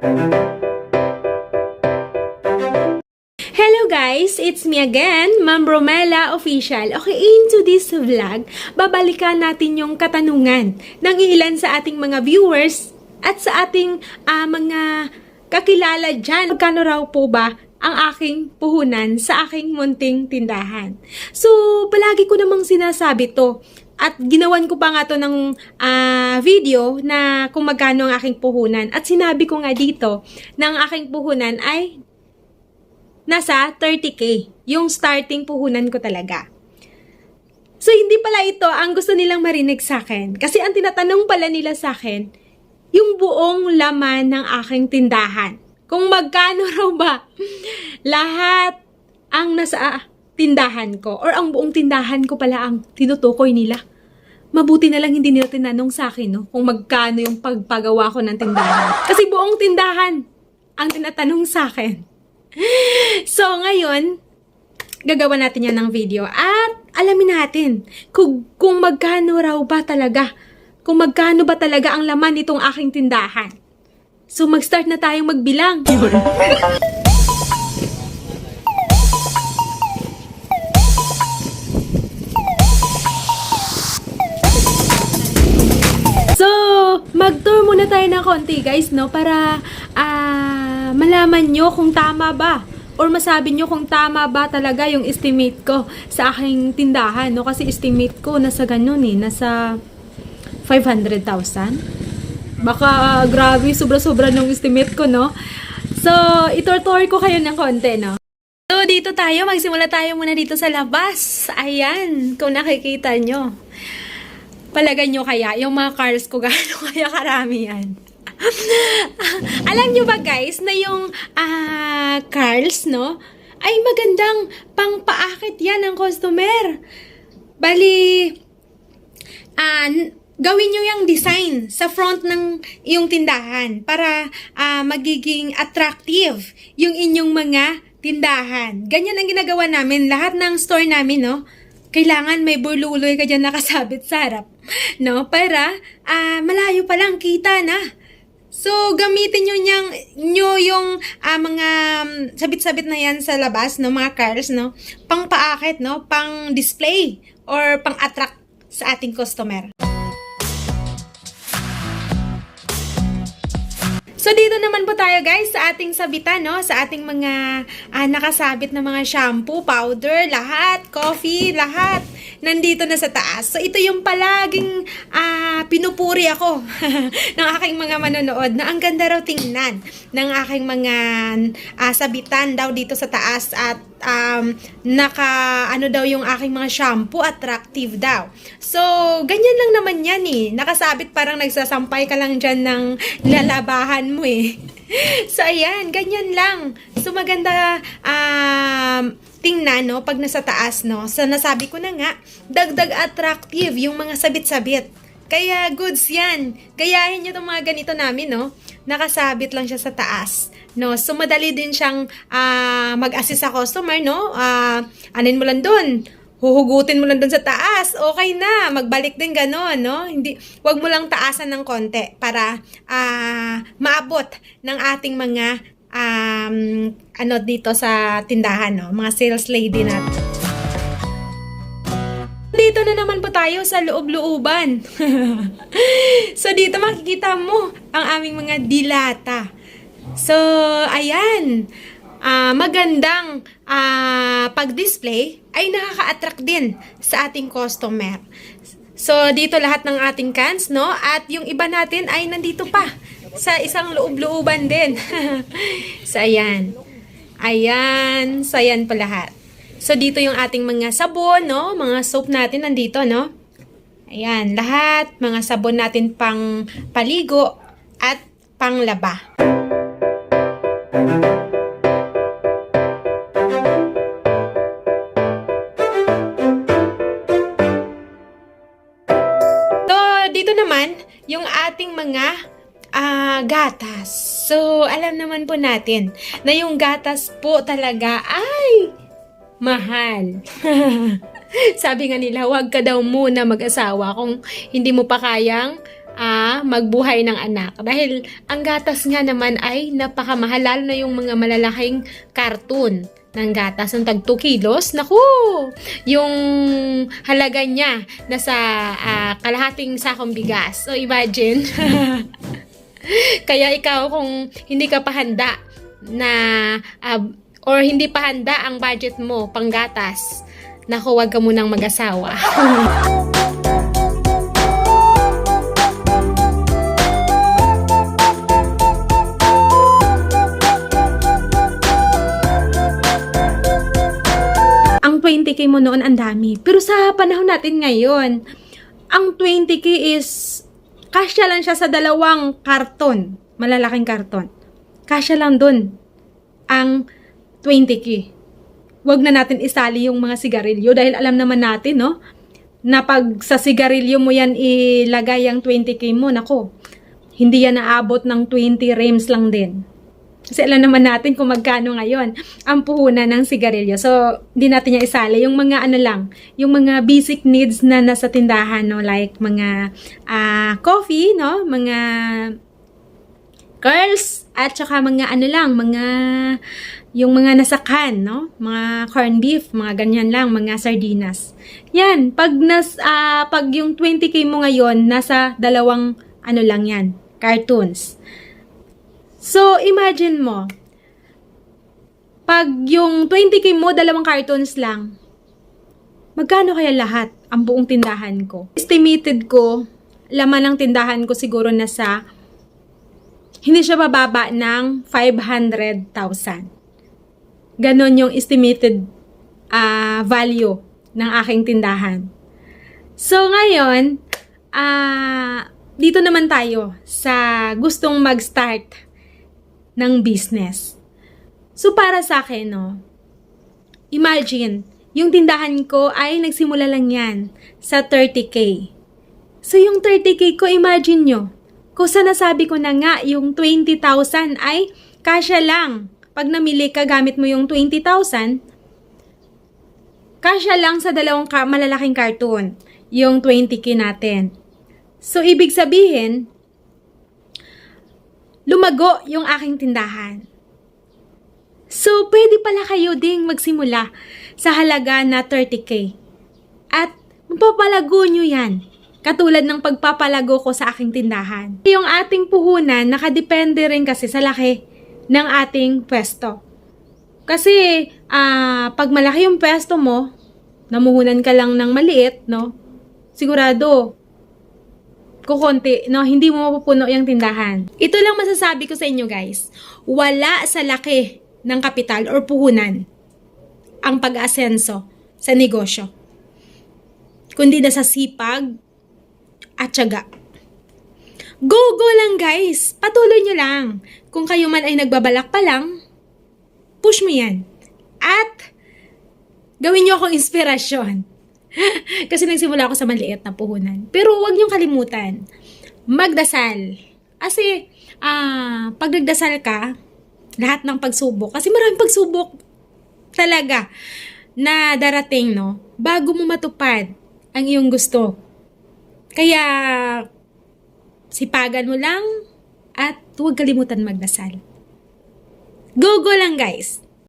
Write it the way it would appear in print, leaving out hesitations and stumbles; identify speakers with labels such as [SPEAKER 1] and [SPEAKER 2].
[SPEAKER 1] Hello guys, it's me again, Ma'am Romela Official. Okay, into this vlog, babalikan natin yung katanungan ng ilan sa ating mga viewers at sa ating mga kakilala dyan. Magkano raw po ba ang aking puhunan sa aking munting tindahan? So, palagi ko namang sinasabi to. At ginawan ko pa nga to ng video na kung magkano ang aking puhunan. At sinabi ko nga dito na ang aking puhunan ay nasa 30K. Yung starting puhunan ko talaga. So, hindi pala ito ang gusto nilang marinig sa akin. Kasi ang tinatanong pala nila sa akin, yung buong laman ng aking tindahan. Kung magkano raw ba lahat ang nasa tindahan ko or ang buong tindahan ko pala ang tinutukoy nila. Mabuti na lang hindi nila tinanong sa akin, no, kung magkano yung pagpagawa ko ng tindahan. Kasi buong tindahan ang tinatanong sa akin. So, ngayon, gagawa natin yan ng video at alamin natin kung magkano raw ba talaga, kung magkano ba talaga ang laman nitong aking tindahan. So, mag-start na tayong magbilang. So, mag-tour muna tayo ng konti guys, no? Para malaman nyo kung tama ba or masabi nyo kung tama ba talaga yung estimate ko sa aking tindahan, no? Kasi estimate ko nasa ganun nasa 500,000. Baka grabe, sobra-sobra nung estimate ko, no? So, itour-tour ko kayo ng konti, no? So, dito tayo. Magsimula tayo muna dito sa labas. Ayan, kung nakikita nyo. Palagay nyo kaya, yung mga cars ko, gaano kaya karami yan? Alam nyo ba guys, na yung cars, no? Ay magandang pang-paakit yan ng customer. Bali, gawin nyo yung design sa front ng iyong tindahan para magiging attractive yung inyong mga tindahan. Ganyan ang ginagawa namin. Lahat ng store namin, no? Kailangan may burluloy ka dyan nakasabit sa harap, no? Para malayo pa lang kita na. So, gamitin nyo yung mga sabit-sabit na yan sa labas, no? Mga cars, no? Pang-paakit, no? Pang-display or pang-attract sa ating customer. So, dito naman po tayo guys sa ating sabitan, no? Sa ating mga nakasabit na mga shampoo, powder, lahat, coffee, lahat. Nandito na sa taas. So, ito yung palaging pinupuri ako ng aking mga manonood na ang ganda raw tingnan ng aking mga sabitan daw dito sa taas at ano daw yung aking mga shampoo, attractive daw. So, ganyan lang naman yan nakasabit parang nagsasampay ka lang dyan ng lalabahan mo So, ayan, ganyan lang. So, maganda tingnan, no, pag nasa taas, no. So, nasabi ko na nga, dagdag attractive yung mga sabit-sabit. Kaya, goods yan. Gayahin nyo itong mga ganito namin, no. Nakasabit lang siya sa taas. No, so madali din siyang mag-assist sa customer, no? Anin mo lang doon. Huhugutin mo lang doon sa taas. Okay na, magbalik din gano'n, no? Wag mo lang taasan ng konti para maabot ng ating mga dito sa tindahan, no? Mga sales lady natin. Dito na naman po tayo sa loob-looban. So, dito makikita mo ang aming mga dilata. So, ayan. Magandang pag-display ay nakaka-attract din sa ating customer. So, dito lahat ng ating cans, no? At yung iba natin ay nandito pa sa isang loob-looban din. So, ayan. Ayan. So, ayan pa lahat. So, dito yung ating mga sabon, no? Mga soap natin nandito, no? Ayan. Lahat. Mga sabon natin pang paligo at panglaba. So, dito naman, yung ating mga gatas. So, alam naman po natin na yung gatas po talaga ay mahal. Sabi nga nila, huwag ka daw muna mag-asawa kung hindi mo pa kayang magbuhay ng anak. Dahil ang gatas nga naman ay napakamahal, lalo na yung mga malalaking karton ng gatas ng tag 2 kilos. Naku! Yung halaga niya nasa kalahating sakong bigas. So imagine. Kaya ikaw kung hindi ka pa handa na or hindi pa handa ang budget mo pang gatas, naku, wag ka munang mag-asawa. Ang 20k mo noon ang dami. Pero sa panahon natin ngayon, ang 20k is kasya lang siya sa 2 karton, malalaking karton. Kasya lang dun ang 20k. Wag na natin isali yung mga sigarilyo dahil alam naman natin, no, na pag sa sigarilyo mo yan ilagay ang 20k mo, nako, hindi yan naabot ng 20 reams lang din. Kasi alam naman natin kung magkano ngayon ang puhunan ng sigarilyo. So, hindi natin niya isali. Yung mga lang, yung mga basic needs na nasa tindahan, no? Like mga coffee, no? Mga curls, at saka mga yung mga nasa can, no? Mga corned beef, mga ganyan lang, mga sardinas. Yan, pag yung 20k mo ngayon, nasa 2 lang yan, cartons. So, imagine mo, pag yung 20k mo, 2 cartons lang, magkano kaya lahat ang buong tindahan ko? Estimated ko, laman ng tindahan ko siguro nasa, hindi siya bababa ng 500,000. Ganon yung estimated value ng aking tindahan. So, ngayon, dito naman tayo sa gustong mag-start ng business. So, para sa akin, no, imagine, yung tindahan ko ay nagsimula lang yan sa 30k. So, yung 30k ko, imagine nyo, kung sa nasabi ko na nga, yung 20,000 ay kasya lang. Pag namili ka, gamit mo yung 20,000, kasya lang sa 2 malalaking karton, yung 20k natin. So, ibig sabihin, lumago yung aking tindahan. So, pwede pala kayo ding magsimula sa halaga na 30k. At mapapalago nyo yan. Katulad ng pagpapalago ko sa aking tindahan. Yung ating puhunan, nakadepende rin kasi sa laki ng ating pwesto. Kasi, pag malaki yung pwesto mo, namuhunan ka lang ng maliit, no? Sigurado, kukonti, no, hindi mo mapupuno yung tindahan. Ito lang masasabi ko sa inyo, guys. Wala sa laki ng kapital or puhunan ang pag-asenso sa negosyo, kundi na sa sipag at tiyaga. Go lang, guys. Patuloy nyo lang. Kung kayo man ay nagbabalak pa lang, push mo yan. At gawin nyo akong inspirasyon. Kasi nagsimula ako sa maliit na puhunan. Pero huwag niyong kalimutan, magdasal. Kasi, pag nagdasal ka, lahat ng pagsubok, kasi maraming pagsubok talaga na darating, no? Bago mo matupad ang iyong gusto. Kaya, sipagan mo lang at huwag kalimutan magdasal. Go lang, guys!